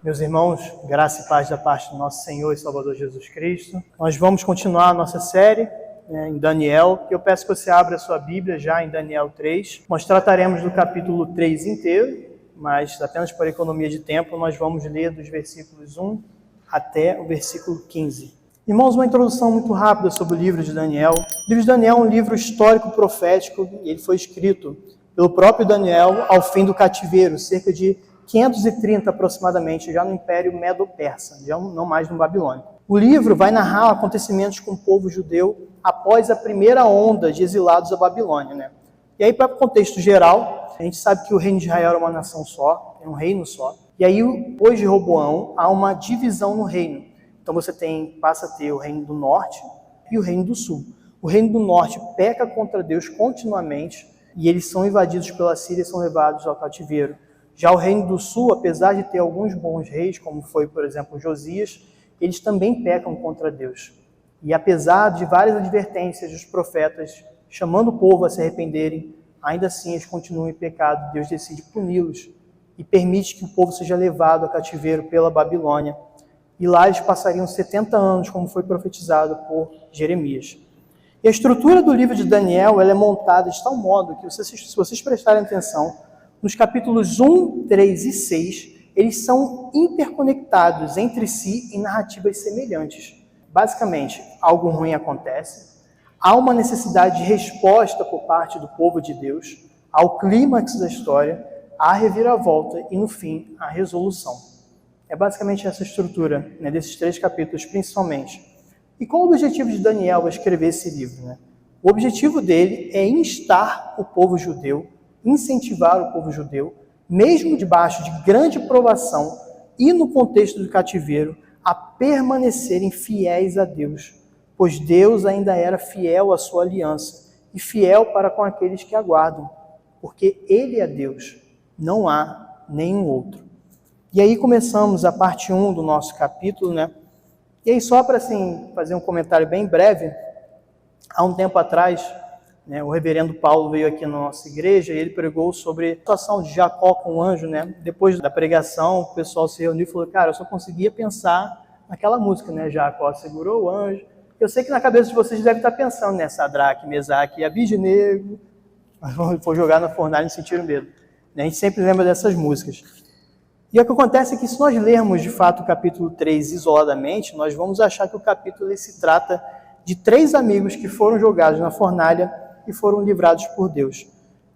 Meus irmãos, graça e paz da parte do nosso Senhor e Salvador Jesus Cristo. Nós vamos continuar a nossa série em Daniel, que eu peço que você abra a sua Bíblia já em Daniel 3. Nós trataremos do capítulo 3 inteiro, mas apenas por economia de tempo, nós vamos ler dos versículos 1 até o versículo 15. Irmãos, uma introdução muito rápida sobre o livro de Daniel. O livro de Daniel é um livro histórico profético e ele foi escrito pelo próprio Daniel ao fim do cativeiro, cerca de 530 aproximadamente, já no Império Medo-Persa, já não mais no Babilônico. O livro vai narrar acontecimentos com o povo judeu após a primeira onda de exilados à Babilônia, E aí, para o contexto geral, a gente sabe que o reino de Israel era uma nação só, é um reino só. E aí, depois de Roboão, há uma divisão no reino. Então você passa a ter o reino do norte e o reino do sul. O reino do norte peca contra Deus continuamente e eles são invadidos pela Síria e são levados ao cativeiro. Já o reino do sul, apesar de ter alguns bons reis, como foi, por exemplo, Josias, eles também pecam contra Deus. E apesar de várias advertências dos profetas chamando o povo a se arrependerem, ainda assim eles continuam em pecado. Deus decide puni-los e permite que o povo seja levado a cativeiro pela Babilônia. E lá eles passariam 70 anos, como foi profetizado por Jeremias. E a estrutura do livro de Daniel ela é montada de tal modo que, se vocês prestarem atenção, nos capítulos 1, 3 e 6, eles são interconectados entre si em narrativas semelhantes. Basicamente, algo ruim acontece, há uma necessidade de resposta por parte do povo de Deus, ao clímax da história, à reviravolta e, no fim, à resolução. É basicamente essa estrutura, desses 3 capítulos, principalmente. E qual o objetivo de Daniel ao escrever esse livro? O objetivo dele é instar o povo judeu, incentivar o povo judeu, mesmo debaixo de grande provação e no contexto do cativeiro, a permanecerem fiéis a Deus, pois Deus ainda era fiel à sua aliança e fiel para com aqueles que aguardam, porque Ele é Deus, não há nenhum outro. E aí começamos a parte 1 do nosso capítulo, E aí só para fazer um comentário bem breve, há um tempo atrás, o reverendo Paulo veio aqui na nossa igreja e ele pregou sobre a situação de Jacó com o anjo, Depois da pregação, o pessoal se reuniu e falou, cara, eu só conseguia pensar naquela música, Jacó segurou o anjo. Eu sei que na cabeça de vocês deve estar pensando, Sadraque, Mesaque e Abidnego, foi jogar na fornalha e sentiram medo. A gente sempre lembra dessas músicas. E o que acontece é que se nós lermos, de fato, o capítulo 3 isoladamente, nós vamos achar que o capítulo se trata de 3 amigos que foram jogados na fornalha e foram livrados por Deus.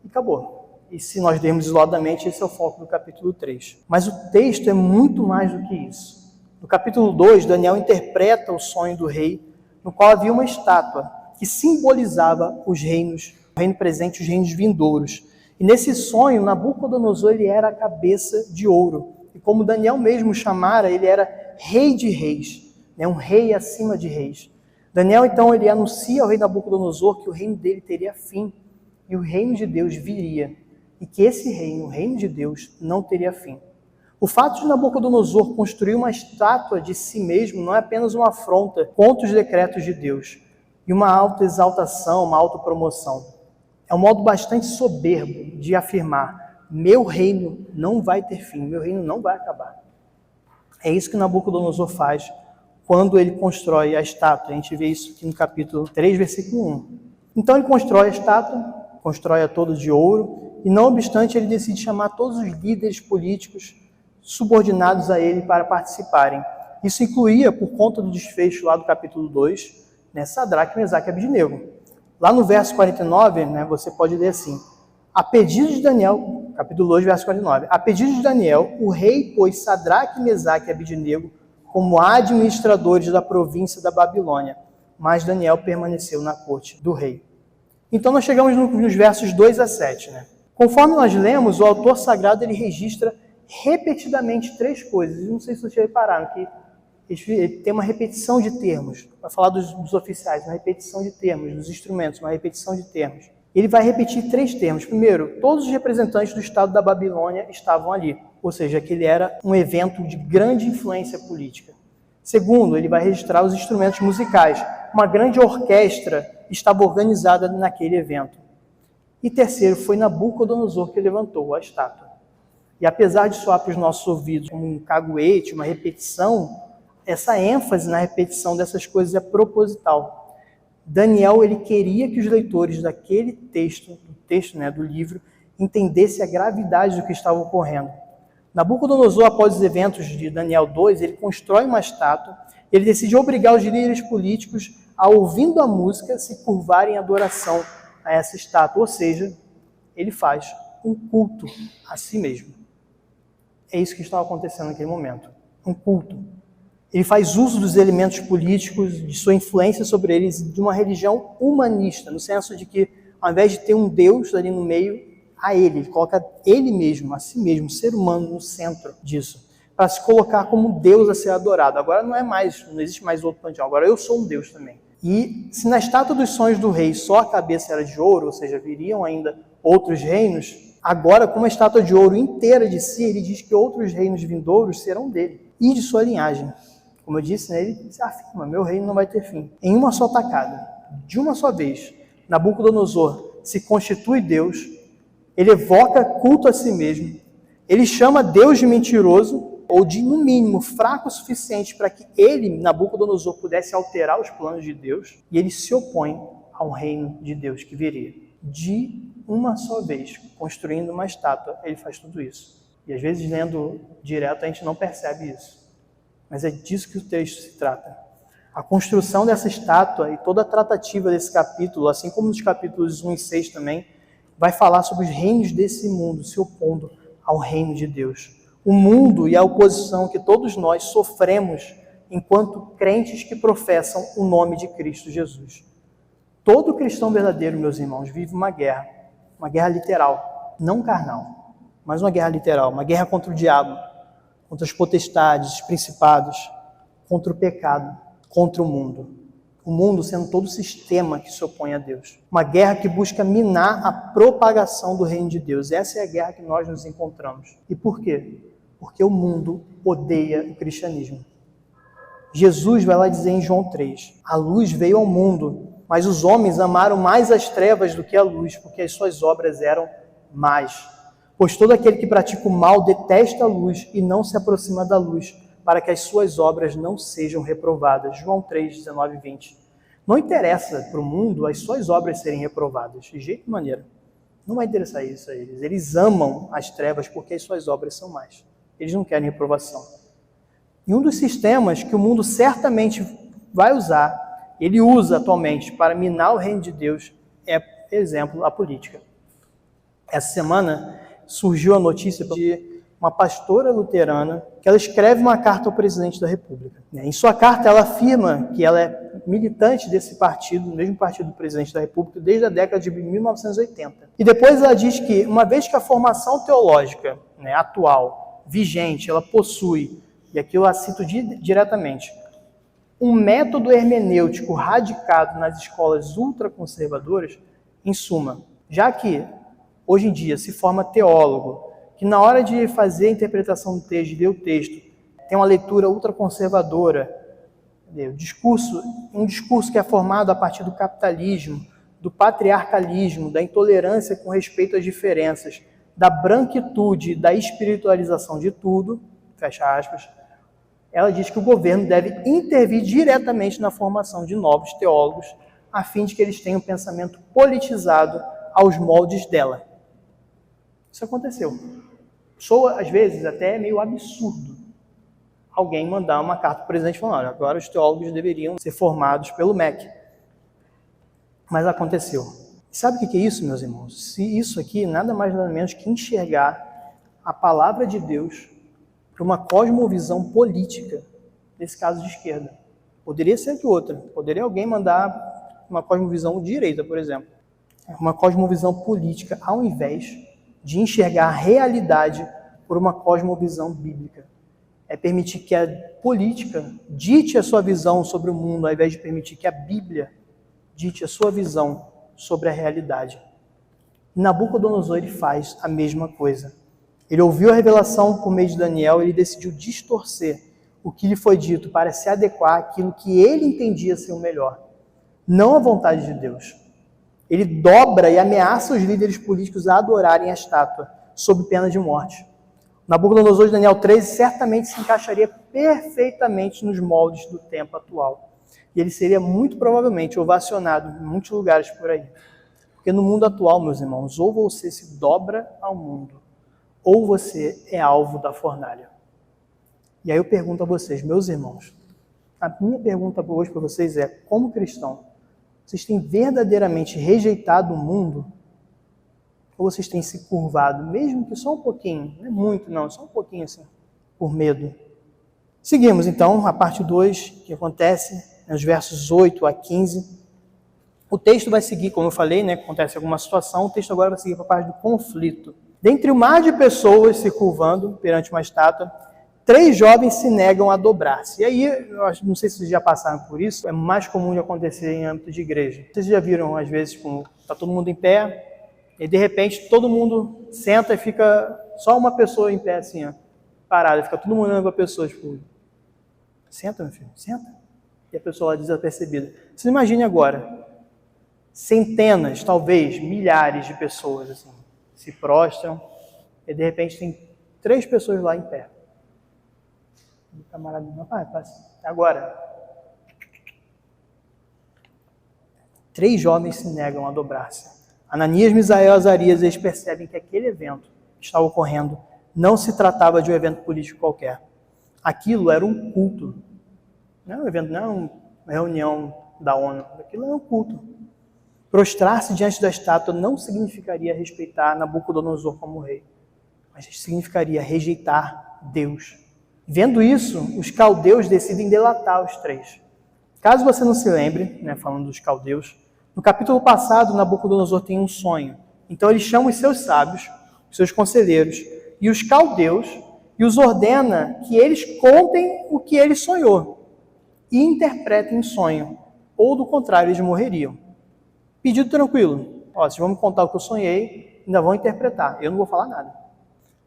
E acabou. E se nós lermos isoladamente, esse é o foco do capítulo 3. Mas o texto é muito mais do que isso. No capítulo 2, Daniel interpreta o sonho do rei, no qual havia uma estátua que simbolizava os reinos, o reino presente e os reinos vindouros. E nesse sonho, Nabucodonosor ele era a cabeça de ouro. E como Daniel mesmo chamara, ele era rei de reis, um rei acima de reis. Daniel, então, ele anuncia ao rei Nabucodonosor que o reino dele teria fim e o reino de Deus viria. E que esse reino, o reino de Deus, não teria fim. O fato de Nabucodonosor construir uma estátua de si mesmo não é apenas uma afronta contra os decretos de Deus e uma autoexaltação, uma autopromoção. É um modo bastante soberbo de afirmar, meu reino não vai ter fim, meu reino não vai acabar. É isso que Nabucodonosor faz quando ele constrói a estátua. A gente vê isso aqui no capítulo 3, versículo 1. Então ele constrói a estátua, constrói-a toda de ouro, e não obstante ele decide chamar todos os líderes políticos subordinados a ele para participarem. Isso incluía, por conta do desfecho lá do capítulo 2, Sadraque, Mesaque e Abidnego. Lá no verso 49, você pode ler assim, a pedido de Daniel, capítulo 2, verso 49, a pedido de Daniel, o rei pôs Sadraque, Mesaque e Abidnego como administradores da província da Babilônia, mas Daniel permaneceu na corte do rei. Então nós chegamos nos versos 2 a 7. Conforme nós lemos, o autor sagrado ele registra repetidamente 3 coisas. Não sei se vocês repararam que ele tem uma repetição de termos. Vai falar dos oficiais, uma repetição de termos, dos instrumentos, uma repetição de termos. Ele vai repetir 3 termos. Primeiro, todos os representantes do estado da Babilônia estavam ali. Ou seja, que ele era um evento de grande influência política. Segundo, ele vai registrar os instrumentos musicais. Uma grande orquestra estava organizada naquele evento. E terceiro, foi Nabucodonosor que levantou a estátua. E apesar de soar para os nossos ouvidos como um caguete, uma repetição, essa ênfase na repetição dessas coisas é proposital. Daniel, ele queria que os leitores daquele texto, do livro, entendessem a gravidade do que estava ocorrendo. Nabucodonosor, após os eventos de Daniel 2, ele constrói uma estátua, ele decide obrigar os líderes políticos a, ouvindo a música, se curvarem em adoração a essa estátua, ou seja, ele faz um culto a si mesmo. É isso que estava acontecendo naquele momento, um culto. Ele faz uso dos elementos políticos, de sua influência sobre eles, de uma religião humanista, no senso de que, ao invés de ter um Deus ali no meio, a ele coloca ele mesmo, a si mesmo, o ser humano, no centro disso, para se colocar como Deus a ser adorado. Agora não existe mais outro panteão, agora eu sou um Deus também. E se na estátua dos sonhos do rei só a cabeça era de ouro, ou seja, viriam ainda outros reinos, agora, com uma estátua de ouro inteira de si, ele diz que outros reinos vindouros serão dele e de sua linhagem. Como eu disse, ele se afirma, meu reino não vai ter fim. Em uma só tacada, de uma só vez, Nabucodonosor se constitui Deus, ele evoca culto a si mesmo, ele chama Deus de mentiroso, ou de, no mínimo, fraco o suficiente para que ele, Nabucodonosor, pudesse alterar os planos de Deus, e ele se opõe ao reino de Deus que viria. De uma só vez, construindo uma estátua, ele faz tudo isso. E às vezes, lendo direto, a gente não percebe isso. Mas é disso que o texto se trata. A construção dessa estátua e toda a tratativa desse capítulo, assim como nos capítulos 1 e 6 também, vai falar sobre os reinos desse mundo se opondo ao reino de Deus. O mundo e a oposição que todos nós sofremos enquanto crentes que professam o nome de Cristo Jesus. Todo cristão verdadeiro, meus irmãos, vive uma guerra literal, não carnal, mas uma guerra literal, uma guerra contra o diabo, contra as potestades, os principados, contra o pecado, contra o mundo sendo todo o sistema que se opõe a Deus. Uma guerra que busca minar a propagação do reino de Deus. Essa é a guerra que nós nos encontramos. E por quê? Porque o mundo odeia o cristianismo. Jesus vai lá dizer em João 3, a luz veio ao mundo, mas os homens amaram mais as trevas do que a luz, porque as suas obras eram más. Pois todo aquele que pratica o mal detesta a luz e não se aproxima da luz, para que as suas obras não sejam reprovadas. João 3, 19 e 20. Não interessa para o mundo as suas obras serem reprovadas, de jeito maneira. Não vai interessar isso a eles. Eles amam as trevas porque as suas obras são más. Eles não querem reprovação. E um dos sistemas que o mundo certamente vai usar, ele usa atualmente para minar o reino de Deus, é, por exemplo, a política. Essa semana surgiu a notícia de uma pastora luterana, que ela escreve uma carta ao presidente da República. Em sua carta, ela afirma que ela é militante desse partido, do mesmo partido do presidente da República, desde a década de 1980. E depois ela diz que, uma vez que a formação teológica atual, vigente, ela possui, e aqui eu a cito diretamente, um método hermenêutico radicado nas escolas ultraconservadoras, em suma, já que hoje em dia se forma teólogo, que na hora de fazer a interpretação do texto, de ler o texto, tem uma leitura ultraconservadora, um discurso que é formado a partir do capitalismo, do patriarcalismo, da intolerância com respeito às diferenças, da branquitude, da espiritualização de tudo, fecha aspas, ela diz que o governo deve intervir diretamente na formação de novos teólogos, a fim de que eles tenham um pensamento politizado aos moldes dela. Isso aconteceu. Soa, às vezes, até meio absurdo alguém mandar uma carta para o presidente falando, olha, agora os teólogos deveriam ser formados pelo MEC. Mas aconteceu. Sabe o que é isso, meus irmãos? Se isso aqui nada mais nada menos que enxergar a palavra de Deus para uma cosmovisão política, nesse caso de esquerda. Poderia ser de outra. Poderia alguém mandar uma cosmovisão de direita, por exemplo. Uma cosmovisão política, ao invés de enxergar a realidade por uma cosmovisão bíblica. É permitir que a política dite a sua visão sobre o mundo, ao invés de permitir que a Bíblia dite a sua visão sobre a realidade. Nabucodonosor ele faz a mesma coisa. Ele ouviu a revelação por meio de Daniel e ele decidiu distorcer o que lhe foi dito para se adequar àquilo que ele entendia ser o melhor, não a vontade de Deus. Ele dobra e ameaça os líderes políticos a adorarem a estátua, sob pena de morte. Nabucodonosor de Daniel 13 certamente se encaixaria perfeitamente nos moldes do tempo atual. E ele seria muito provavelmente ovacionado em muitos lugares por aí. Porque no mundo atual, meus irmãos, ou você se dobra ao mundo, ou você é alvo da fornalha. E aí eu pergunto a vocês, meus irmãos, a minha pergunta hoje para vocês é, como cristão, vocês têm verdadeiramente rejeitado o mundo? Ou vocês têm se curvado, mesmo que só um pouquinho, não é muito não, só um pouquinho assim, por medo? Seguimos então a parte 2, que acontece nos versos 8 a 15. O texto vai seguir, como eu falei, né, acontece alguma situação, o texto agora vai seguir para a parte do conflito. Dentre o mar de pessoas se curvando perante uma estátua, 3 jovens se negam a dobrar-se. E aí, eu não sei se vocês já passaram por isso, é mais comum de acontecer em âmbito de igreja. Vocês já viram, às vezes, está todo mundo em pé, e de repente todo mundo senta e fica só uma pessoa em pé, assim, ó, parada, fica todo mundo olhando para a pessoa, tipo, senta, meu filho, senta. E a pessoa lá desapercebida. Vocês imaginem agora, centenas, talvez milhares de pessoas assim, se prostram e de repente tem 3 pessoas lá em pé. O camarada, agora, 3 jovens se negam a dobrar-se. Ananias, Misael e Azarias, eles percebem que aquele evento que estava ocorrendo não se tratava de um evento político qualquer. Aquilo era um culto. Não é um evento, não é uma reunião da ONU. Aquilo era um culto. Prostrar-se diante da estátua não significaria respeitar Nabucodonosor como rei, mas significaria rejeitar Deus. Vendo isso, os caldeus decidem delatar os 3. Caso você não se lembre, né, falando dos caldeus, no capítulo passado, Nabucodonosor tem um sonho. Então ele chama os seus sábios, os seus conselheiros e os caldeus e os ordena que eles contem o que ele sonhou e interpretem o sonho, ou do contrário, eles morreriam. Pedido tranquilo. Ó, vocês vão me contar o que eu sonhei, ainda vão interpretar. Eu não vou falar nada.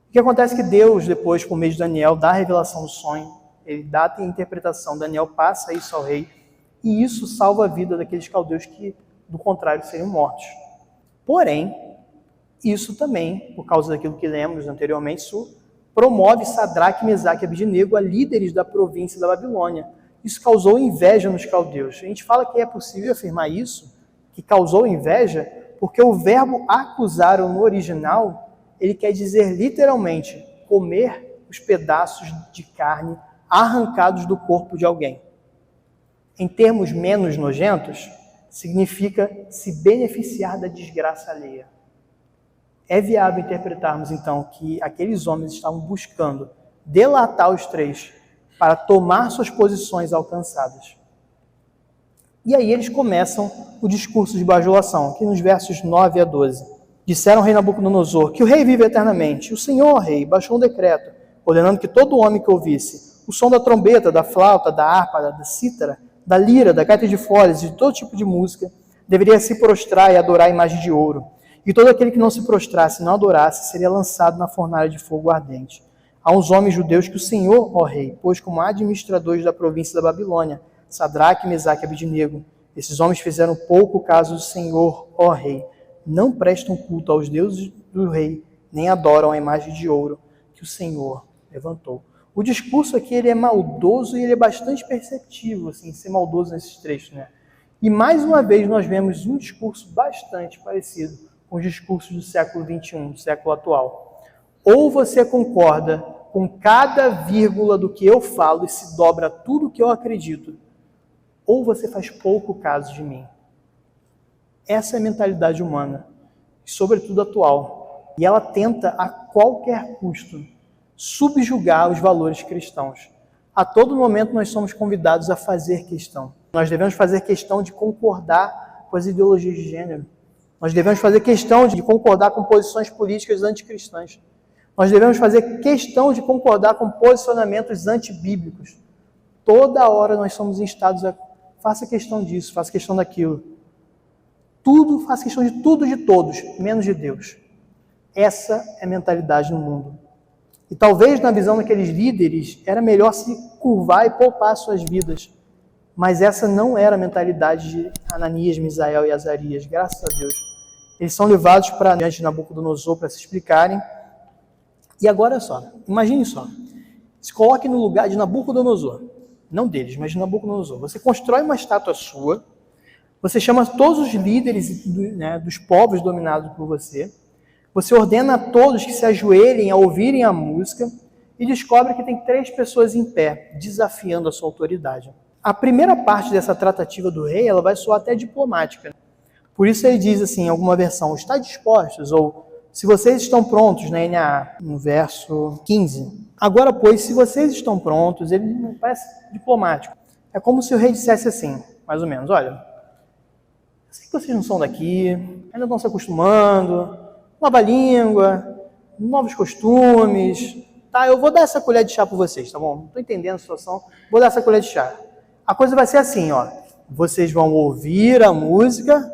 O que acontece é que Deus, depois, por meio de Daniel, dá a revelação do sonho, ele dá a interpretação, Daniel passa isso ao rei, e isso salva a vida daqueles caldeus que, do contrário, seriam mortos. Porém, isso também, por causa daquilo que lemos anteriormente, isso promove Sadraque, Mesaque e Abednego a líderes da província da Babilônia. Isso causou inveja nos caldeus. A gente fala que é possível afirmar isso, que causou inveja, porque o verbo acusaram no original, ele quer dizer literalmente comer os pedaços de carne arrancados do corpo de alguém. Em termos menos nojentos, significa se beneficiar da desgraça alheia. É viável interpretarmos então que aqueles homens estavam buscando delatar os 3 para tomar suas posições alcançadas. E aí eles começam o discurso de bajulação, aqui nos versos 9 a 12. Disseram ao rei Nabucodonosor que o rei vive eternamente. O Senhor, rei, baixou um decreto, ordenando que todo homem que ouvisse o som da trombeta, da flauta, da harpa, da cítara, da lira, da gaita de foles, de todo tipo de música, deveria se prostrar e adorar a imagem de ouro. E todo aquele que não se prostrasse e não adorasse seria lançado na fornalha de fogo ardente. Há uns homens judeus que o Senhor, ó rei, pôs como administradores da província da Babilônia, Sadraque, Mesaque e Abednego. Esses homens fizeram pouco caso do Senhor, ó rei. Não prestam culto aos deuses do rei, nem adoram a imagem de ouro que o Senhor levantou. O discurso aqui ele é maldoso e ele é bastante perceptível, assim, ser maldoso nesses trechos, né? E mais uma vez nós vemos um discurso bastante parecido com os discursos do século XXI, do século atual. Ou você concorda com cada vírgula do que eu falo e se dobra tudo o que eu acredito, ou você faz pouco caso de mim. Essa é a mentalidade humana, e sobretudo atual. E ela tenta, a qualquer custo, subjugar os valores cristãos. A todo momento nós somos convidados a fazer questão. Nós devemos fazer questão de concordar com as ideologias de gênero. Nós devemos fazer questão de concordar com posições políticas anticristãs. Nós devemos fazer questão de concordar com posicionamentos antibíblicos. Toda hora nós somos instados a faça questão disso, faça questão daquilo. Tudo, faça questão de tudo e de todos, menos de Deus. Essa é a mentalidade no mundo. E talvez na visão daqueles líderes era melhor se curvar e poupar suas vidas. Mas essa não era a mentalidade de Ananias, Misael e Azarias, graças a Deus. Eles são levados para diante de Nabucodonosor para se explicarem. E agora só, imagine só, se coloque no lugar de Nabucodonosor, não deles, mas de Nabucodonosor. Você constrói uma estátua sua, você chama todos os líderes dos povos dominados por você, você ordena a todos que se ajoelhem a ouvirem a música e descobre que tem 3 pessoas em pé, desafiando a sua autoridade. A primeira parte dessa tratativa do rei, ela vai soar até diplomática. Por isso ele diz assim, em alguma versão, está dispostos, ou se vocês estão prontos, na NAA, no verso 15. Agora, pois, se vocês estão prontos, ele não parece diplomático. É como se o rei dissesse assim, mais ou menos, olha, eu sei que vocês não são daqui, ainda estão se acostumando, nova língua, novos costumes, tá? Eu vou dar essa colher de chá para vocês, tá bom? Não estou entendendo a situação, vou dar essa colher de chá. A coisa vai ser assim, ó, vocês vão ouvir a música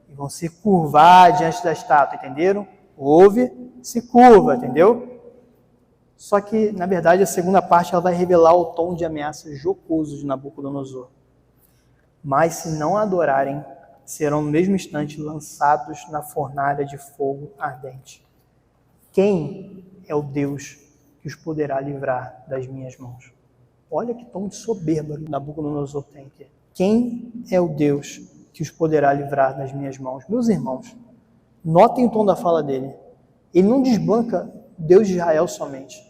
e vão se curvar diante da estátua, entenderam? Ouve, se curva, entendeu? Só que, na verdade, a segunda parte ela vai revelar o tom de ameaça jocoso de Nabucodonosor. Mas se não adorarem, serão no mesmo instante lançados na fornalha de fogo ardente. Quem é o Deus que os poderá livrar das minhas mãos? Olha que tom de soberba que Nabucodonosor tem aqui. Quem é o Deus que os poderá livrar das minhas mãos? Meus irmãos, notem o tom da fala dele. Ele não desbanca Deus de Israel somente.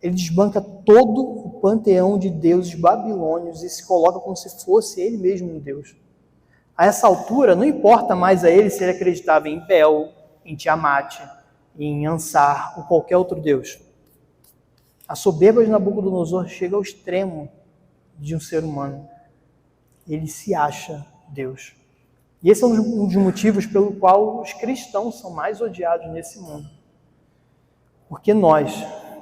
Ele desbanca todo o panteão de deuses babilônios e se coloca como se fosse ele mesmo um Deus. A essa altura, não importa mais a ele se ele acreditava em Bel, em Tiamat, em Ansar ou qualquer outro Deus. A soberba de Nabucodonosor chega ao extremo de um ser humano. Ele se acha Deus. E esse é um dos motivos pelo qual os cristãos são mais odiados nesse mundo. Porque nós,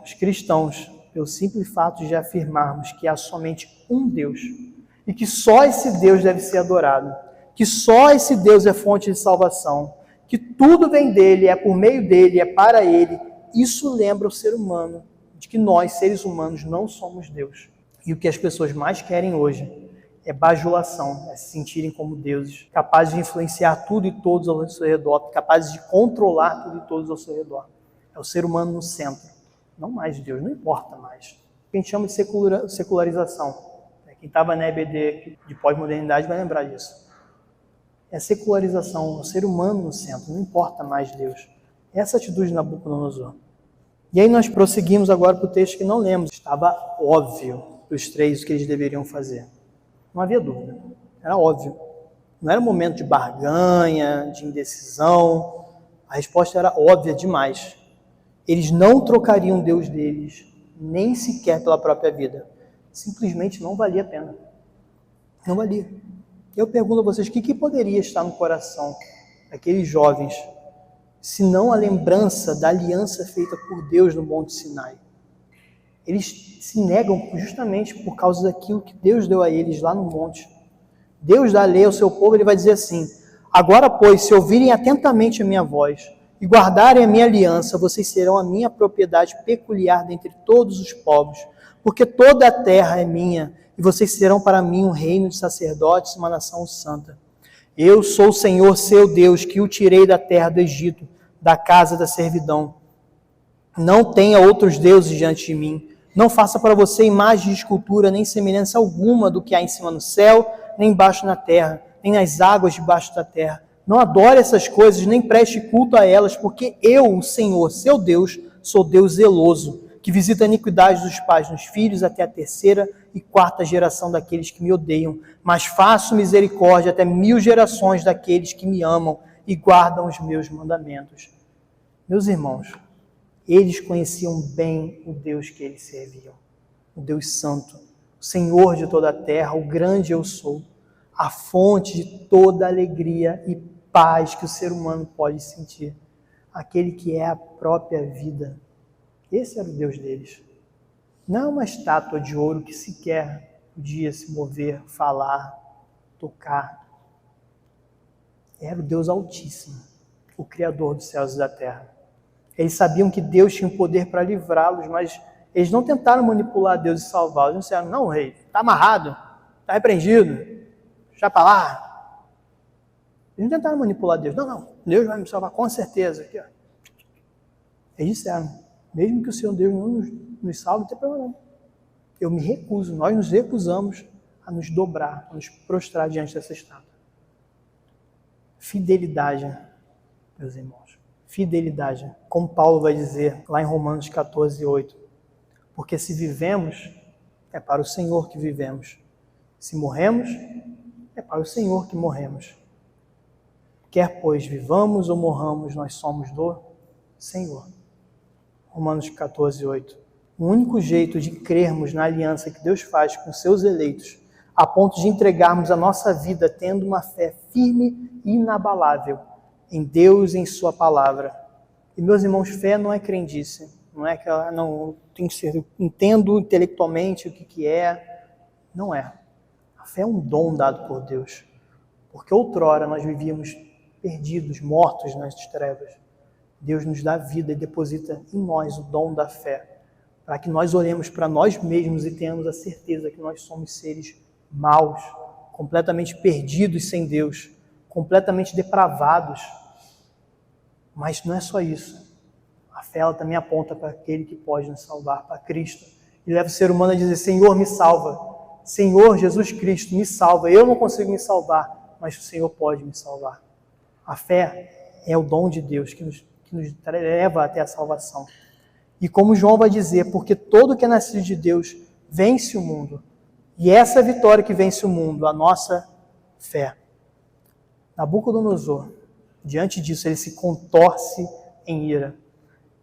os cristãos, pelo simples fato de afirmarmos que há somente um Deus e que só esse Deus deve ser adorado, que só esse Deus é fonte de salvação, que tudo vem dele, é por meio dele, é para ele, isso lembra o ser humano de que nós, seres humanos, não somos Deus. E o que as pessoas mais querem hoje é bajulação, é se sentirem como deuses, capazes de influenciar tudo e todos ao seu redor, capazes de controlar tudo e todos ao seu redor. É o ser humano no centro, não mais Deus, não importa mais. O que a gente chama de secularização. Quem estava na EBD de pós-modernidade vai lembrar disso. É secularização, o ser humano no centro, não importa mais Deus. Essa atitude de Nabucodonosor. E aí nós prosseguimos agora para o texto que não lemos. Estava óbvio para os 3 o que eles deveriam fazer. Não havia dúvida. Era óbvio. Não era um momento de barganha, de indecisão. A resposta era óbvia demais. Eles não trocariam Deus deles, nem sequer pela própria vida. Simplesmente não valia a pena. Não valia. Eu pergunto a vocês, o que poderia estar no coração daqueles jovens, se não a lembrança da aliança feita por Deus no Monte Sinai? Eles se negam justamente por causa daquilo que Deus deu a eles lá no monte. Deus dá a lei ao seu povo, ele vai dizer assim, agora, pois, se ouvirem atentamente a minha voz e guardarem a minha aliança, vocês serão a minha propriedade peculiar dentre todos os povos, porque toda a terra é minha, e vocês serão para mim um reino de sacerdotes e uma nação santa. Eu sou o Senhor, seu Deus, que o tirei da terra do Egito, da casa da servidão. Não tenha outros deuses diante de mim. Não faça para você imagem de escultura, nem semelhança alguma do que há em cima no céu, nem embaixo na terra, nem nas águas debaixo da terra. Não adore essas coisas, nem preste culto a elas, porque eu, o Senhor, seu Deus, sou Deus zeloso, que visita a iniquidade dos pais nos filhos até a 3ª e 4ª geração daqueles que me odeiam, mas faço misericórdia até 1000 gerações daqueles que me amam e guardam os meus mandamentos. Meus irmãos, eles conheciam bem o Deus que eles serviam, o Deus Santo, o Senhor de toda a terra, o grande eu sou, a fonte de toda alegria e paz que o ser humano pode sentir, aquele que é a própria vida. Esse era o Deus deles. Não uma estátua de ouro que sequer podia se mover, falar, tocar. Era o Deus Altíssimo, o Criador dos céus e da terra. Eles sabiam que Deus tinha o poder para livrá-los, mas eles não tentaram manipular Deus e salvá-los. Eles disseram, não, rei, está amarrado, está repreendido, deixa para lá. Eles não tentaram manipular Deus. Não, Deus vai me salvar com certeza. Aqui, ó. Eles disseram, Mesmo que o Senhor Deus não nos salve, não tem problema não. Eu me recuso, nós nos recusamos a nos dobrar, a nos prostrar diante dessa estátua. Fidelidade, meus irmãos. Fidelidade. Como Paulo vai dizer lá em Romanos 14:8. Porque se vivemos, é para o Senhor que vivemos. Se morremos, é para o Senhor que morremos. Quer, pois, vivamos ou morramos, nós somos do Senhor. Romanos 14:8. O único jeito de crermos na aliança que Deus faz com seus eleitos, a ponto de entregarmos a nossa vida tendo uma fé firme e inabalável em Deus e em sua palavra. E, meus irmãos, fé não é crendice. Não é que ela não tem que ser, entendo intelectualmente o que é. Não é. A fé é um dom dado por Deus. Porque outrora nós vivíamos perdidos, mortos nas trevas. Deus nos dá vida e deposita em nós o dom da fé, para que nós olhemos para nós mesmos e tenhamos a certeza que nós somos seres maus, completamente perdidos sem Deus, completamente depravados. Mas não é só isso. A fé ela também aponta para aquele que pode nos salvar, para Cristo. E leva o ser humano a dizer: Senhor, me salva. Senhor Jesus Cristo, me salva. Eu não consigo me salvar, mas o Senhor pode me salvar. A fé é o dom de Deus que nos leva até a salvação. E como João vai dizer, porque todo que é nascido de Deus vence o mundo. E essa vitória que vence o mundo, a nossa fé. Nabucodonosor, diante disso, ele se contorce em ira.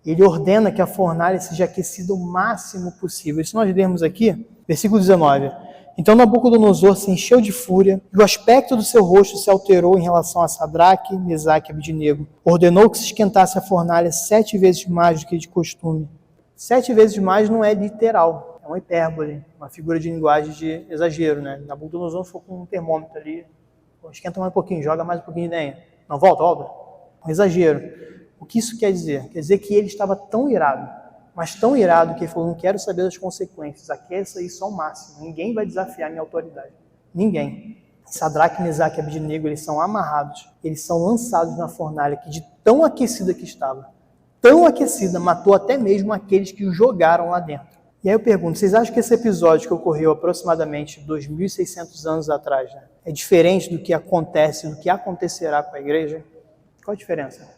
Ele ordena que a fornalha seja aquecida o máximo possível. Isso nós lemos aqui, versículo 19. Então Nabucodonosor se encheu de fúria, e o aspecto do seu rosto se alterou em relação a Sadraque, Mesaque e Abednego. Ordenou que se esquentasse a fornalha 7 vezes mais do que de costume. 7 vezes mais não é literal, é uma hipérbole, uma figura de linguagem de exagero, né? Nabucodonosor ficou com um termômetro ali, esquenta mais um pouquinho, joga mais um pouquinho de lenha. Não, volta. Um exagero. O que isso quer dizer? Quer dizer que ele estava tão irado, mas tão irado que ele falou: não quero saber das consequências, aqueça isso ao máximo, ninguém vai desafiar a minha autoridade. Ninguém. Sadraque, Mesaque e Abednego, eles são amarrados, eles são lançados na fornalha, que de tão aquecida que estava, tão aquecida, matou até mesmo aqueles que o jogaram lá dentro. E aí eu pergunto, vocês acham que esse episódio que ocorreu aproximadamente 2.600 anos atrás, né, é diferente do que acontece, do que acontecerá com a igreja? Qual a diferença?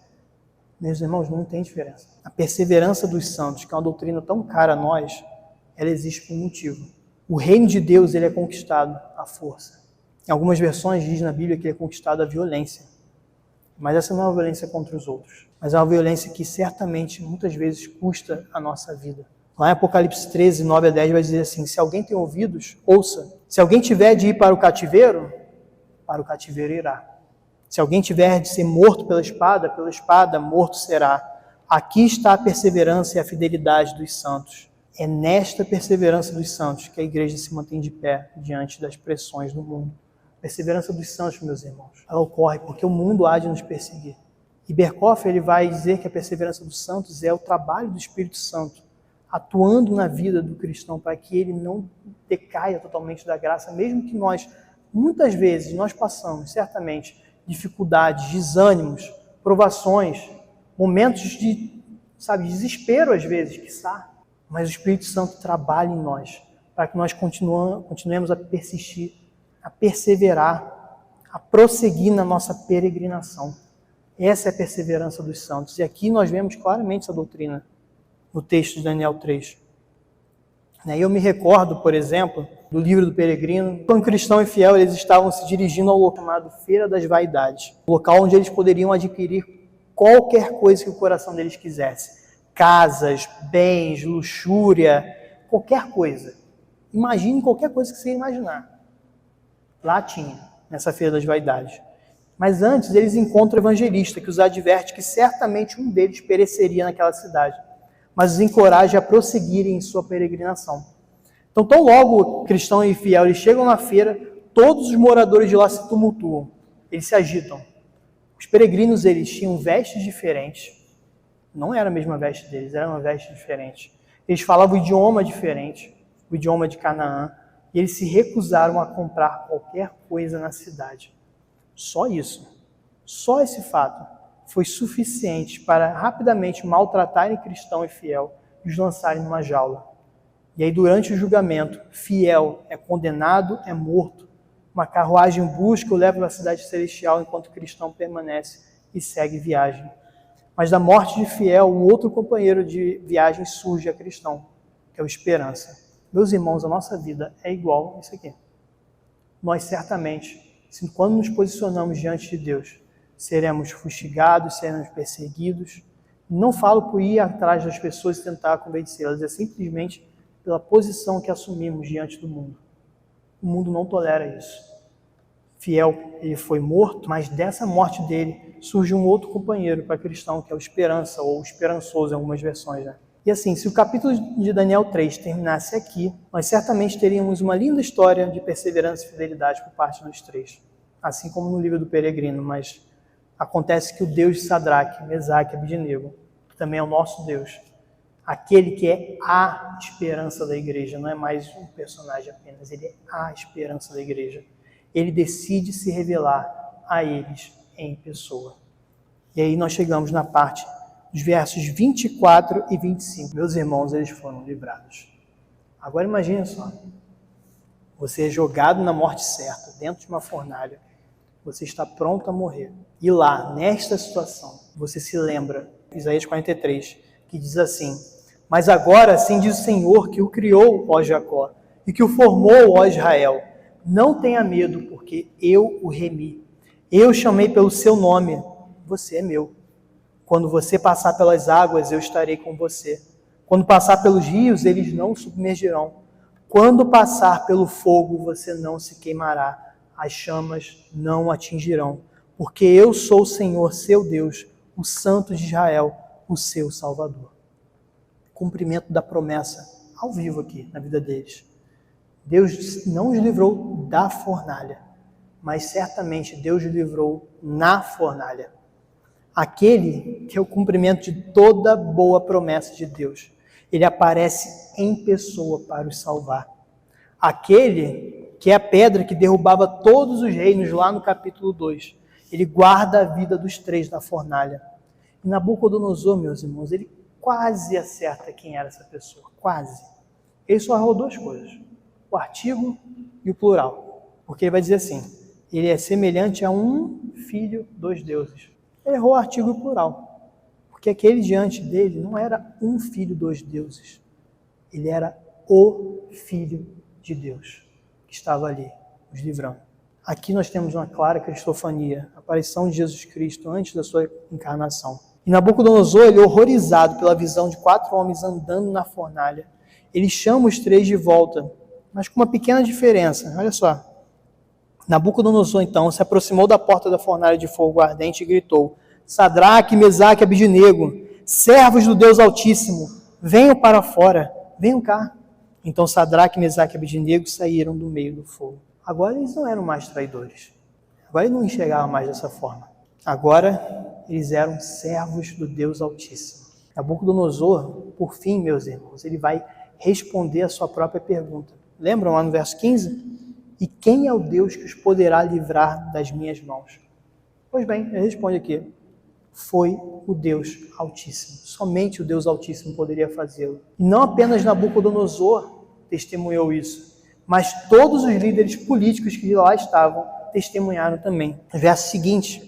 Meus irmãos, não tem diferença. A perseverança dos santos, que é uma doutrina tão cara a nós, ela existe por um motivo. O reino de Deus, ele é conquistado à força. Em algumas versões diz na Bíblia que ele é conquistado à violência. Mas essa não é uma violência contra os outros, mas é uma violência que certamente, muitas vezes, custa a nossa vida. Lá em Apocalipse 13, 9-10 vai dizer assim: se alguém tem ouvidos, ouça. Se alguém tiver de ir para o cativeiro irá. Se alguém tiver de ser morto pela espada, morto será. Aqui está a perseverança e a fidelidade dos santos. É nesta perseverança dos santos que a igreja se mantém de pé diante das pressões do mundo. A perseverança dos santos, meus irmãos, ela ocorre porque o mundo há de nos perseguir. E Berkhoff, ele vai dizer que a perseverança dos santos é o trabalho do Espírito Santo, atuando na vida do cristão para que ele não decaia totalmente da graça, mesmo que nós, muitas vezes, nós passamos, certamente, dificuldades, desânimos, provações, momentos de, desespero às vezes, quiçá. Mas o Espírito Santo trabalha em nós, para que nós continuemos a persistir, a perseverar, a prosseguir na nossa peregrinação. Essa é a perseverança dos santos. E aqui nós vemos claramente essa doutrina no texto de Daniel 3. E eu me recordo, por exemplo, do livro do peregrino, quando cristão e fiel eles estavam se dirigindo ao local chamado Feira das Vaidades, local onde eles poderiam adquirir qualquer coisa que o coração deles quisesse. Casas, bens, luxúria, qualquer coisa. Imagine qualquer coisa que você imaginar. Lá tinha, nessa Feira das Vaidades. Mas antes eles encontram o evangelista, que os adverte que certamente um deles pereceria naquela cidade, mas os encoraja a prosseguirem em sua peregrinação. Então, tão logo cristão e fiel, eles chegam na feira, todos os moradores de lá se tumultuam, eles se agitam. Os peregrinos, eles tinham vestes diferentes, não era a mesma veste deles, era uma veste diferente. Eles falavam o idioma diferente, o idioma de Canaã, e eles se recusaram a comprar qualquer coisa na cidade. Só isso, só esse fato, foi suficiente para rapidamente maltratarem cristão e fiel e os lançarem numa jaula. E aí, durante o julgamento, fiel é condenado, é morto. Uma carruagem busca o leva para a cidade celestial, enquanto o cristão permanece e segue viagem. Mas da morte de fiel, um outro companheiro de viagem surge a cristão, que é o esperança. Meus irmãos, a nossa vida é igual a isso aqui. Nós certamente, quando nos posicionamos diante de Deus, seremos fustigados, seremos perseguidos. Não falo por ir atrás das pessoas e tentar convencê-las, é simplesmente pela posição que assumimos diante do mundo. O mundo não tolera isso. Fiel, ele foi morto, mas dessa morte dele surge um outro companheiro para cristão, que é o esperança, ou esperançoso em algumas versões, né? E assim, se o capítulo de Daniel 3 terminasse aqui, nós certamente teríamos uma linda história de perseverança e fidelidade por parte dos três. Assim como no livro do Peregrino, mas acontece que o Deus de Sadraque, Mesaque e Abednego, que também é o nosso Deus, aquele que é a esperança da igreja, não é mais um personagem apenas, ele é a esperança da igreja. Ele decide se revelar a eles em pessoa. E aí nós chegamos na parte dos versos 24 e 25. Meus irmãos, eles foram livrados. Agora imagine só, você é jogado na morte certa, dentro de uma fornalha, você está pronto a morrer. E lá, nesta situação, você se lembra, Isaías 43, que diz assim: mas agora, assim diz o Senhor, que o criou, ó Jacó, e que o formou, ó Israel, não tenha medo, porque eu o remi. Eu chamei pelo seu nome, você é meu. Quando você passar pelas águas, eu estarei com você. Quando passar pelos rios, eles não submergirão. Quando passar pelo fogo, você não se queimará. As chamas não o atingirão. Porque eu sou o Senhor, seu Deus, o Santo de Israel, o seu Salvador. Cumprimento da promessa ao vivo aqui na vida deles. Deus não os livrou da fornalha, mas certamente Deus os livrou na fornalha. Aquele que é o cumprimento de toda boa promessa de Deus. Ele aparece em pessoa para os salvar. Aquele que é a pedra que derrubava todos os reinos lá no capítulo 2. Ele guarda a vida dos três na fornalha. E Nabucodonosor, meus irmãos, ele quase acerta quem era essa pessoa. Quase. Ele só errou duas coisas. O artigo e o plural. Porque ele vai dizer assim: ele é semelhante a um filho dos deuses. Ele errou o artigo e o plural. Porque aquele diante dele não era um filho dos deuses. Ele era o Filho de Deus que estava ali, os livrando. Aqui nós temos uma clara cristofania, a aparição de Jesus Cristo antes da sua encarnação. E Nabucodonosor, ele horrorizado pela visão de 4 homens andando na fornalha, ele chama os 3 de volta, mas com uma pequena diferença. Olha só. Nabucodonosor, então, se aproximou da porta da fornalha de fogo ardente e gritou: Sadraque, Mesaque e Abednego, servos do Deus Altíssimo, venham para fora, venham cá. Então Sadraque, Mesaque e Abednego saíram do meio do fogo. Agora eles não eram mais traidores. Agora eles não enxergavam mais dessa forma. Agora eles eram servos do Deus Altíssimo. Nabucodonosor, por fim, meus irmãos, ele vai responder a sua própria pergunta. Lembram lá no verso 15? E quem é o Deus que os poderá livrar das minhas mãos? Pois bem, ele responde aqui: foi o Deus Altíssimo. Somente o Deus Altíssimo poderia fazê-lo. E não apenas Nabucodonosor testemunhou isso, mas todos os líderes políticos que lá estavam testemunharam também. No verso seguinte: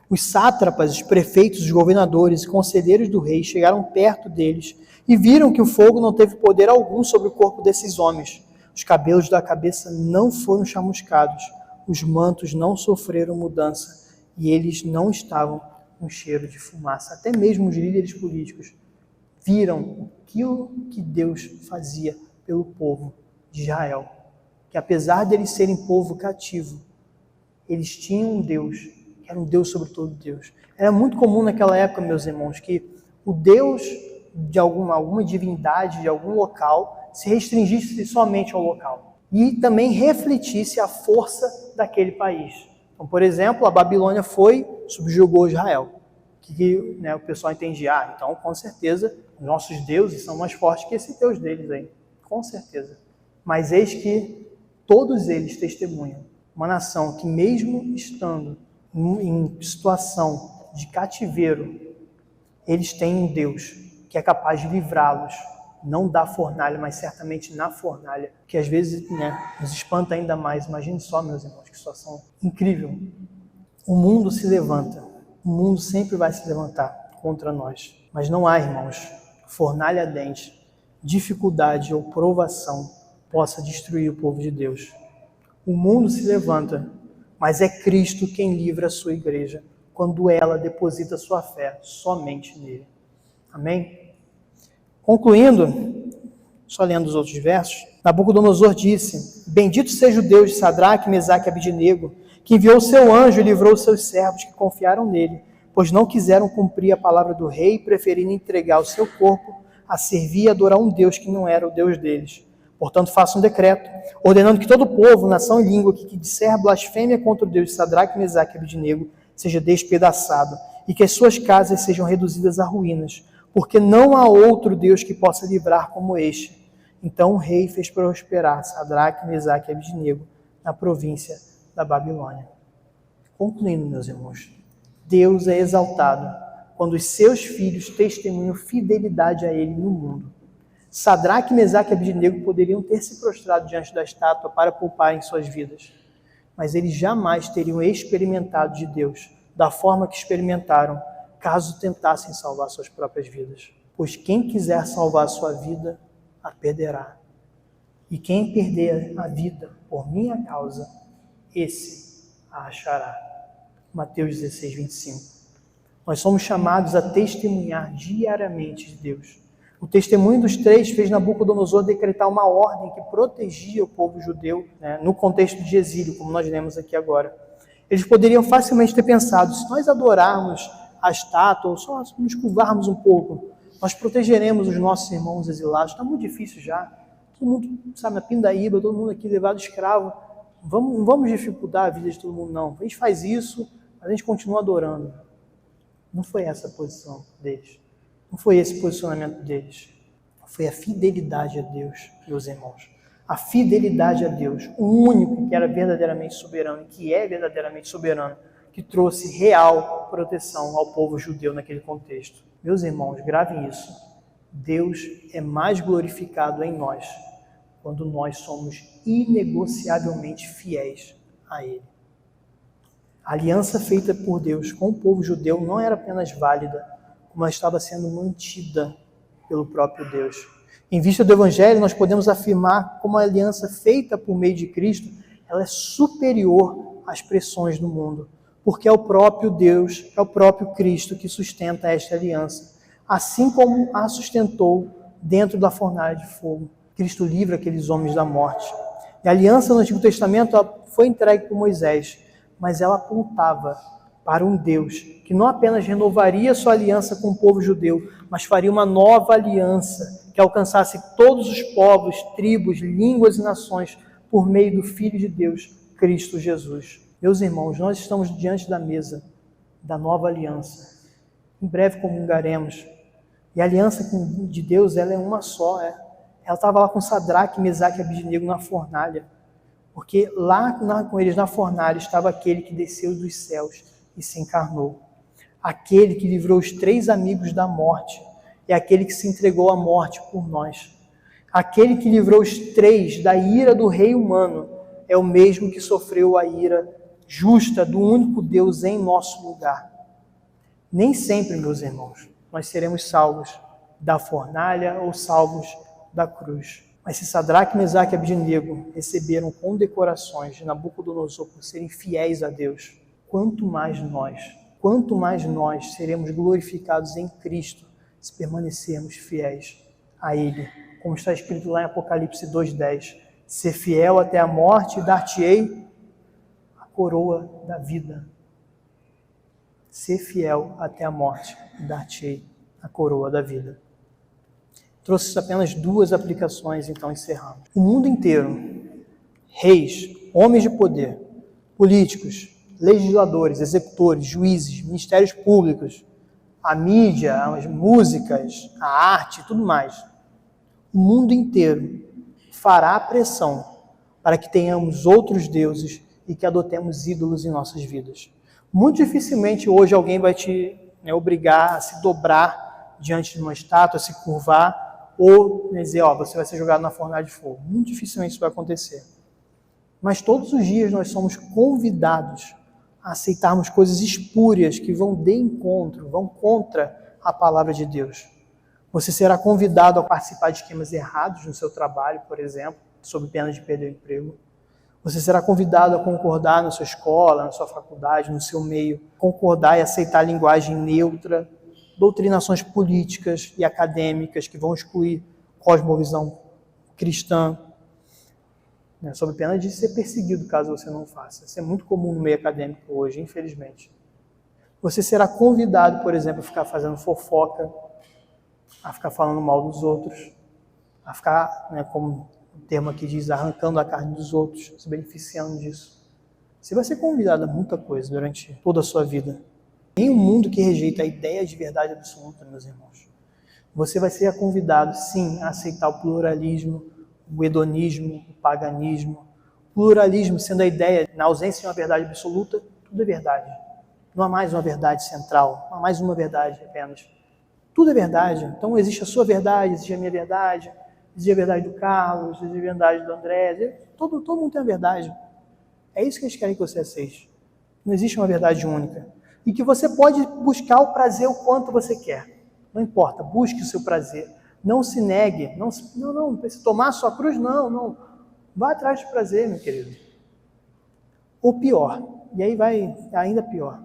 os sátrapas, os prefeitos, os governadores e conselheiros do rei chegaram perto deles e viram que o fogo não teve poder algum sobre o corpo desses homens. Os cabelos da cabeça não foram chamuscados, os mantos não sofreram mudança e eles não estavam com cheiro de fumaça. Até mesmo os líderes políticos viram aquilo que Deus fazia pelo povo de Israel. Que apesar de eles serem povo cativo, eles tinham um Deus, que era um Deus sobre todo Deus. Era muito comum naquela época, meus irmãos, que o Deus de alguma divindade, de algum local, se restringisse somente ao local. E também refletisse a força daquele país. Então, por exemplo, a Babilônia subjugou Israel. Que o pessoal entendia, então com certeza nossos deuses são mais fortes que esse Deus deles aí. Com certeza. Mas eis que todos eles testemunham. Uma nação que mesmo estando em situação de cativeiro, eles têm um Deus que é capaz de livrá-los, não da fornalha, mas certamente na fornalha, que às vezes nos espanta ainda mais. Imagine só, meus irmãos, que situação incrível. O mundo se levanta, o mundo sempre vai se levantar contra nós, mas não há, irmãos, fornalha ardente, dificuldade ou provação possa destruir o povo de Deus. O mundo se levanta, mas é Cristo quem livra a sua igreja, quando ela deposita sua fé somente nele. Amém? Concluindo, só lendo os outros versos, Nabucodonosor disse: Bendito seja o Deus de Sadraque, Mesaque e Abednego, que enviou o seu anjo e livrou os seus servos que confiaram nele, pois não quiseram cumprir a palavra do rei, preferindo entregar o seu corpo a servir e adorar um Deus que não era o Deus deles. Portanto, faça um decreto, ordenando que todo povo, nação e língua que disser blasfêmia contra o Deus de Sadraque, Mesaque e Abednego seja despedaçado, e que as suas casas sejam reduzidas a ruínas, porque não há outro Deus que possa livrar como este. Então o rei fez prosperar Sadraque, Mesaque e Abednego na província da Babilônia. Concluindo, meus irmãos, Deus é exaltado quando os seus filhos testemunham fidelidade a Ele no mundo. Sadraque, Mesaque e Abednego poderiam ter se prostrado diante da estátua para pouparem suas vidas, mas eles jamais teriam experimentado de Deus da forma que experimentaram, caso tentassem salvar suas próprias vidas. Pois quem quiser salvar a sua vida, a perderá. E quem perder a vida por minha causa, esse a achará. Mateus 16, 25. Nós somos chamados a testemunhar diariamente de Deus. O testemunho dos três fez Nabucodonosor decretar uma ordem que protegia o povo judeu, no contexto de exílio, como nós lemos aqui agora. Eles poderiam facilmente ter pensado: se nós adorarmos a estátua, ou só nos curvarmos um pouco, nós protegeremos os nossos irmãos exilados. Está muito difícil já. Todo mundo, sabe, na pindaíba, todo mundo aqui levado escravo. Não vamos dificultar a vida de todo mundo, não. A gente faz isso, mas a gente continua adorando. Não foi essa a posição deles. Não foi esse o posicionamento deles. Foi a fidelidade a Deus, meus irmãos. A fidelidade a Deus, o único que era verdadeiramente soberano, que é verdadeiramente soberano, que trouxe real proteção ao povo judeu naquele contexto. Meus irmãos, gravem isso. Deus é mais glorificado em nós quando nós somos inegociavelmente fiéis a Ele. A aliança feita por Deus com o povo judeu não era apenas válida, como ela estava sendo mantida pelo próprio Deus. Em vista do Evangelho, nós podemos afirmar como a aliança feita por meio de Cristo, ela é superior às pressões do mundo, porque é o próprio Deus, é o próprio Cristo que sustenta esta aliança, assim como a sustentou dentro da fornalha de fogo. Cristo livra aqueles homens da morte. E a aliança no Antigo Testamento foi entregue por Moisés, mas ela apontava para um Deus que não apenas renovaria sua aliança com o povo judeu, mas faria uma nova aliança que alcançasse todos os povos, tribos, línguas e nações por meio do Filho de Deus, Cristo Jesus. Meus irmãos, nós estamos diante da mesa da nova aliança. Em breve comungaremos. E a aliança de Deus, ela é uma só. Ela estava lá com Sadraque, Mesaque e Abednego na fornalha. Porque lá com eles na fornalha estava aquele que desceu dos céus e se encarnou. Aquele que livrou os 3 amigos da morte. É aquele que se entregou à morte por nós. Aquele que livrou os 3 da ira do rei humano é o mesmo que sofreu a ira justa do único Deus em nosso lugar. Nem sempre, meus irmãos, nós seremos salvos da fornalha ou salvos da cruz. Mas se Sadraque, Mesaque e Abednego receberam condecorações de Nabucodonosor por serem fiéis a Deus, quanto mais nós seremos glorificados em Cristo se permanecermos fiéis a Ele. Como está escrito lá em Apocalipse 2:10, ser fiel até a morte e dar-te-ei a coroa da vida. Ser fiel até a morte e dar-te-ei a coroa da vida. Trouxe apenas 2 aplicações, então encerramos. O mundo inteiro, reis, homens de poder, políticos, legisladores, executores, juízes, ministérios públicos, a mídia, as músicas, a arte e tudo mais. O mundo inteiro fará pressão para que tenhamos outros deuses e que adotemos ídolos em nossas vidas. Muito dificilmente hoje alguém vai te obrigar a se dobrar diante de uma estátua, a se curvar, ou dizer, você vai ser jogado na fornalha de fogo. Muito dificilmente isso vai acontecer. Mas todos os dias nós somos convidados a aceitarmos coisas espúrias que vão de encontro, vão contra a palavra de Deus. Você será convidado a participar de esquemas errados no seu trabalho, por exemplo, sob pena de perder o emprego. Você será convidado a concordar na sua escola, na sua faculdade, no seu meio, concordar e aceitar a linguagem neutra, doutrinações políticas e acadêmicas que vão excluir cosmovisão cristã, sob pena de ser perseguido caso você não faça. Isso é muito comum no meio acadêmico hoje, infelizmente. Você será convidado, por exemplo, a ficar fazendo fofoca, a ficar falando mal dos outros, a ficar, como o termo aqui diz, arrancando a carne dos outros, se beneficiando disso. Você vai ser convidado a muita coisa durante toda a sua vida. Em um mundo que rejeita a ideia de verdade absoluta, meus irmãos, você vai ser convidado, sim, a aceitar o pluralismo, o hedonismo, o paganismo. O pluralismo sendo a ideia, na ausência de uma verdade absoluta, tudo é verdade. Não há mais uma verdade central, não há mais uma verdade apenas. Tudo é verdade. Então existe a sua verdade, existe a minha verdade, existe a verdade do Carlos, existe a verdade do André. Todo mundo tem a verdade. É isso que eles querem que você aceite. Não existe uma verdade única. E que você pode buscar o prazer o quanto você quer. Não importa, busque o seu prazer. Não se negue. Não precisa tomar a sua cruz, não. Vá atrás de prazer, meu querido. Ou pior, e aí vai ainda pior.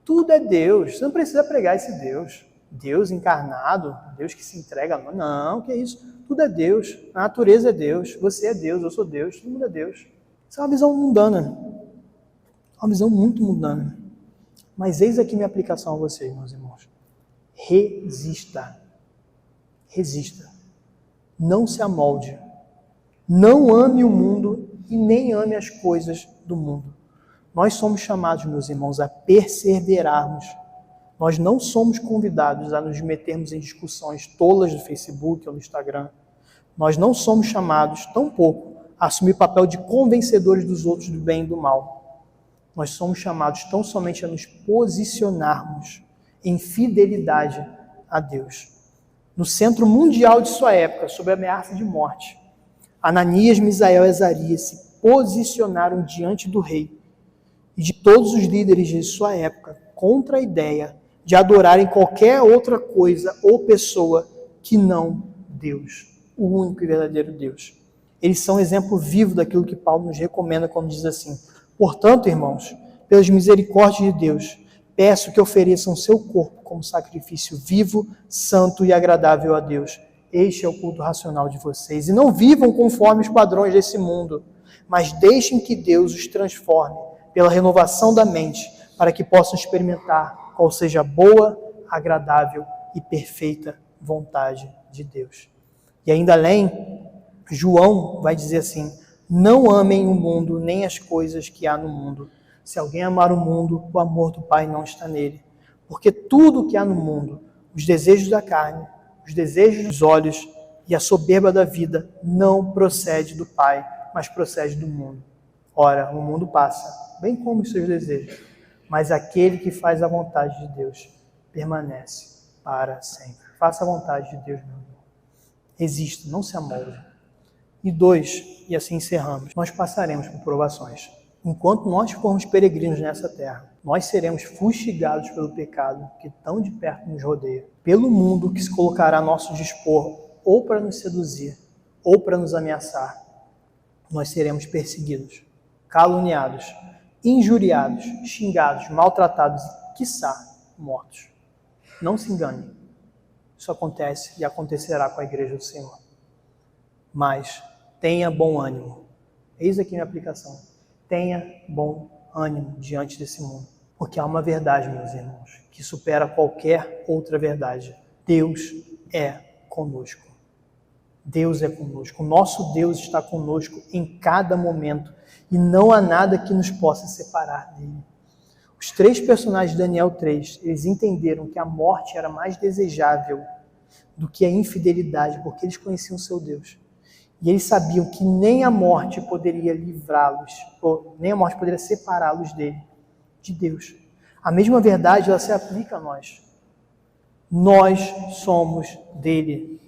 Tudo é Deus. Você não precisa pregar esse Deus. Deus encarnado, Deus que se entrega. Não, que é isso? Tudo é Deus. A natureza é Deus. Você é Deus, eu sou Deus. Todo mundo é Deus. Isso é uma visão mundana. Uma visão muito mundana. Mas eis aqui minha aplicação a vocês, meus irmãos. Resista. Resista. Não se amolde. Não ame o mundo e nem ame as coisas do mundo. Nós somos chamados, meus irmãos, a perseverarmos. Nós não somos convidados a nos metermos em discussões tolas do Facebook ou no Instagram. Nós não somos chamados, tampouco, a assumir papel de convencedores dos outros do bem e do mal. Nós somos chamados tão somente a nos posicionarmos em fidelidade a Deus. No centro mundial de sua época, sob a ameaça de morte, Ananias, Misael e Azarias se posicionaram diante do rei e de todos os líderes de sua época contra a ideia de adorarem qualquer outra coisa ou pessoa que não Deus, o único e verdadeiro Deus. Eles são exemplo vivo daquilo que Paulo nos recomenda quando diz assim: portanto, irmãos, pelas misericórdias de Deus, peço que ofereçam seu corpo como sacrifício vivo, santo e agradável a Deus. Este é o culto racional de vocês. E não vivam conforme os padrões desse mundo, mas deixem que Deus os transforme pela renovação da mente, para que possam experimentar qual seja a boa, agradável e perfeita vontade de Deus. E ainda além, João vai dizer assim: não amem o mundo nem as coisas que há no mundo. Se alguém amar o mundo, o amor do Pai não está nele. Porque tudo o que há no mundo, os desejos da carne, os desejos dos olhos e a soberba da vida, não procede do Pai, mas procede do mundo. Ora, o mundo passa, bem como os seus desejos, mas aquele que faz a vontade de Deus permanece para sempre. Faça a vontade de Deus, meu irmão. Resista, não se amolde. E 2, e assim encerramos, nós passaremos por provações. Enquanto nós formos peregrinos nessa terra, nós seremos fustigados pelo pecado que tão de perto nos rodeia, pelo mundo que se colocará a nosso dispor, ou para nos seduzir, ou para nos ameaçar. Nós seremos perseguidos, caluniados, injuriados, xingados, maltratados e, quiçá, mortos. Não se engane. Isso acontece e acontecerá com a igreja do Senhor. Mas tenha bom ânimo. Eis aqui minha aplicação. Tenha bom ânimo diante desse mundo. Porque há uma verdade, meus irmãos, que supera qualquer outra verdade. Deus é conosco. Deus é conosco. O nosso Deus está conosco em cada momento. E não há nada que nos possa separar dele. Os 3 personagens de Daniel 3, eles entenderam que a morte era mais desejável do que a infidelidade, porque eles conheciam o seu Deus. E eles sabiam que nem a morte poderia livrá-los, ou nem a morte poderia separá-los dele, de Deus. A mesma verdade, ela se aplica a nós. Nós somos dele.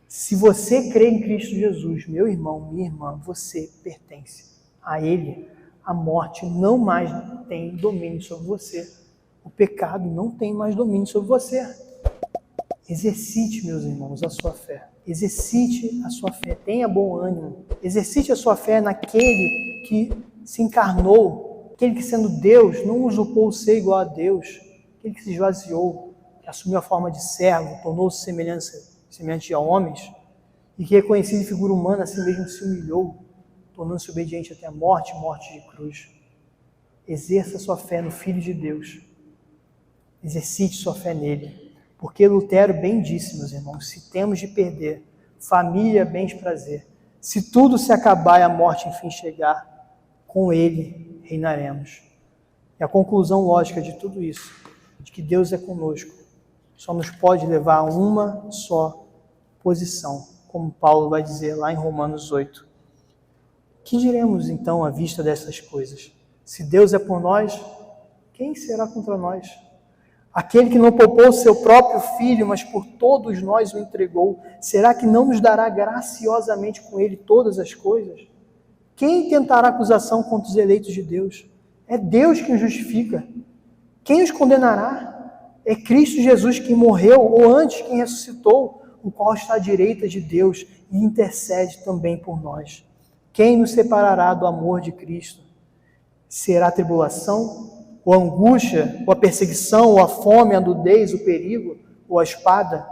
Se você crê em Cristo Jesus, meu irmão, minha irmã, você pertence a ele. A morte não mais tem domínio sobre você. O pecado não tem mais domínio sobre você. Exercite, meus irmãos, a sua fé. Exercite a sua fé. Tenha bom ânimo. Exercite a sua fé naquele que se encarnou. Aquele que, sendo Deus, não usurpou ser igual a Deus. Aquele que se esvaziou, que assumiu a forma de servo, tornou-se semelhante a homens, e que, reconhecido em figura humana, assim mesmo se humilhou, tornando-se obediente até a morte, morte de cruz. Exerça sua fé no Filho de Deus. Exercite sua fé nele. Porque Lutero bem disse, meus irmãos, se temos de perder família, bens, prazer, se tudo se acabar e a morte enfim chegar, com ele reinaremos. E a conclusão lógica de tudo isso, de que Deus é conosco, só nos pode levar a uma só posição, como Paulo vai dizer lá em Romanos 8. Que diremos então à vista dessas coisas? Se Deus é por nós, quem será contra nós? Aquele que não poupou seu próprio filho, mas por todos nós o entregou, será que não nos dará graciosamente com ele todas as coisas? Quem tentará acusação contra os eleitos de Deus? É Deus quem os justifica. Quem os condenará? É Cristo Jesus quem morreu, ou antes quem ressuscitou, o qual está à direita de Deus e intercede também por nós. Quem nos separará do amor de Cristo? Será a tribulação, ou a angústia, ou a perseguição, ou a fome, a nudez, o perigo, ou a espada?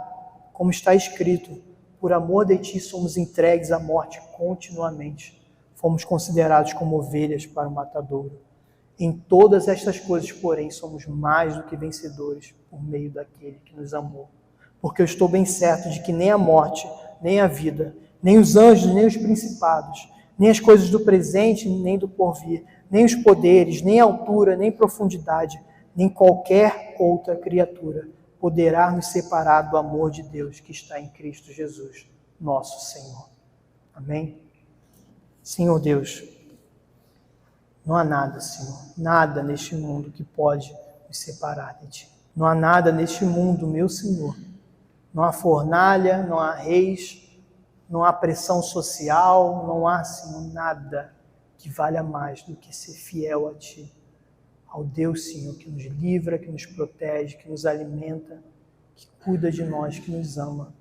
Como está escrito, por amor de ti somos entregues à morte continuamente. Fomos considerados como ovelhas para o matadouro. Em todas estas coisas, porém, somos mais do que vencedores por meio daquele que nos amou. Porque eu estou bem certo de que nem a morte, nem a vida, nem os anjos, nem os principados, nem as coisas do presente, nem do porvir, nem os poderes, nem a altura, nem profundidade, nem qualquer outra criatura poderá nos separar do amor de Deus que está em Cristo Jesus, nosso Senhor. Amém? Senhor Deus, não há nada, Senhor, nada neste mundo que pode nos separar de Ti. Não há nada neste mundo, meu Senhor. Não há fornalha, não há reis, não há pressão social, não há, Senhor, nada que valha mais do que ser fiel a Ti. Ao Deus, Senhor, que nos livra, que nos protege, que nos alimenta, que cuida de nós, que nos ama.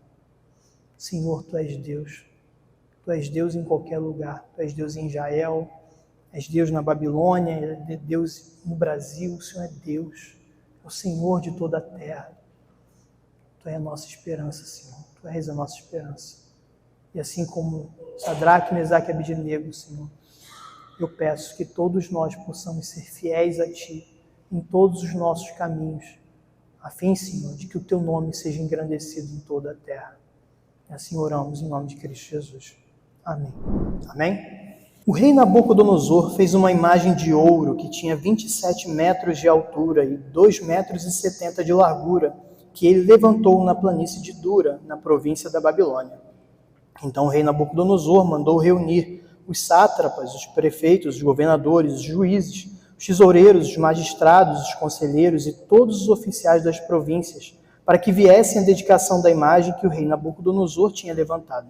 Senhor, Tu és Deus. Tu és Deus em qualquer lugar. Tu és Deus em Israel, és Deus na Babilônia, é Deus no Brasil. O Senhor é Deus, é o Senhor de toda a terra. Tu és a nossa esperança, Senhor. Tu és a nossa esperança. E assim como Sadraque, Mesaque e Abednego, Senhor, eu peço que todos nós possamos ser fiéis a Ti em todos os nossos caminhos, a fim, Senhor, de que o Teu nome seja engrandecido em toda a terra. E assim oramos em nome de Cristo Jesus. Amém. Amém? O rei Nabucodonosor fez uma imagem de ouro que tinha 27 metros de altura e 2,70 metros de largura, que ele levantou na planície de Dura, na província da Babilônia. Então o rei Nabucodonosor mandou reunir os sátrapas, os prefeitos, os governadores, os juízes, os tesoureiros, os magistrados, os conselheiros e todos os oficiais das províncias, para que viessem à dedicação da imagem que o rei Nabucodonosor tinha levantado.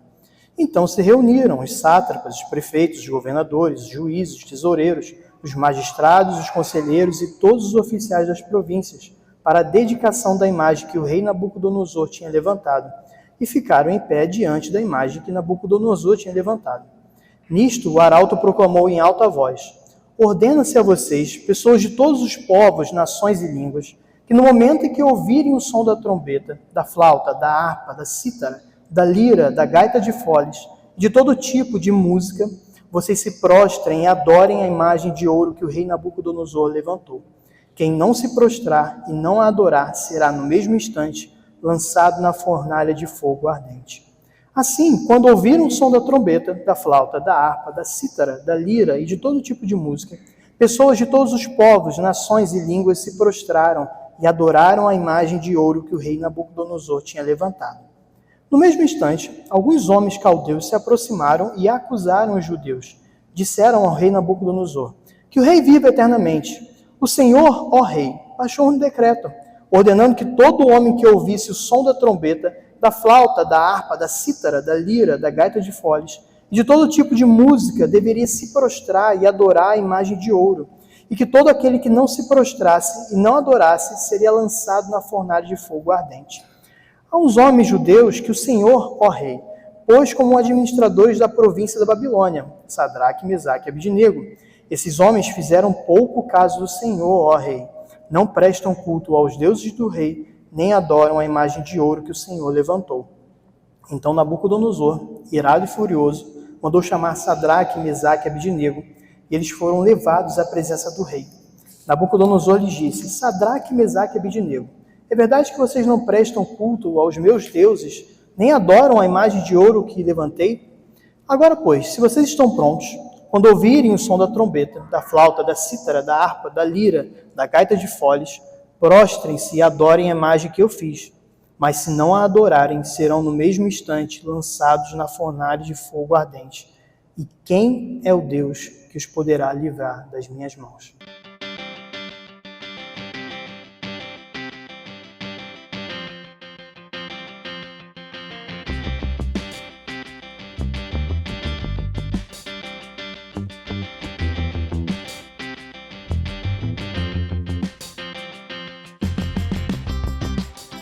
Então se reuniram os sátrapas, os prefeitos, os governadores, os juízes, os tesoureiros, os magistrados, os conselheiros e todos os oficiais das províncias, para a dedicação da imagem que o rei Nabucodonosor tinha levantado, e ficaram em pé diante da imagem que Nabucodonosor tinha levantado. Nisto o arauto proclamou em alta voz: ordena-se a vocês, pessoas de todos os povos, nações e línguas, que no momento em que ouvirem o som da trombeta, da flauta, da harpa, da cítara, da lira, da gaita de foles, de todo tipo de música, vocês se prostrem e adorem a imagem de ouro que o rei Nabucodonosor levantou. Quem não se prostrar e não a adorar será, no mesmo instante, lançado na fornalha de fogo ardente. Assim, quando ouviram o som da trombeta, da flauta, da harpa, da cítara, da lira e de todo tipo de música, pessoas de todos os povos, nações e línguas se prostraram e adoraram a imagem de ouro que o rei Nabucodonosor tinha levantado. No mesmo instante, alguns homens caldeus se aproximaram e acusaram os judeus. Disseram ao rei Nabucodonosor: que o rei viva eternamente. O Senhor, ó rei, baixou um decreto, ordenando que todo homem que ouvisse o som da trombeta, da flauta, da harpa, da cítara, da lira, da gaita de foles, e de todo tipo de música, deveria se prostrar e adorar a imagem de ouro, e que todo aquele que não se prostrasse e não adorasse seria lançado na fornalha de fogo ardente. Há uns homens judeus que o Senhor, ó rei, pôs como administradores da província da Babilônia, Sadraque, Mesaque e Abednego. Esses homens fizeram pouco caso do Senhor, ó rei. Não prestam culto aos deuses do rei, nem adoram a imagem de ouro que o Senhor levantou. Então Nabucodonosor, irado e furioso, mandou chamar Sadraque, Mesaque e Abednego, e eles foram levados à presença do rei. Nabucodonosor lhes disse: Sadraque, Mesaque e Abednego, é verdade que vocês não prestam culto aos meus deuses, nem adoram a imagem de ouro que levantei? Agora, pois, se vocês estão prontos, quando ouvirem o som da trombeta, da flauta, da cítara, da harpa, da lira, da gaita de foles, prostrem-se e adorem a imagem que eu fiz. Mas se não a adorarem, serão no mesmo instante lançados na fornalha de fogo ardente. E quem é o Deus que os poderá livrar das minhas mãos?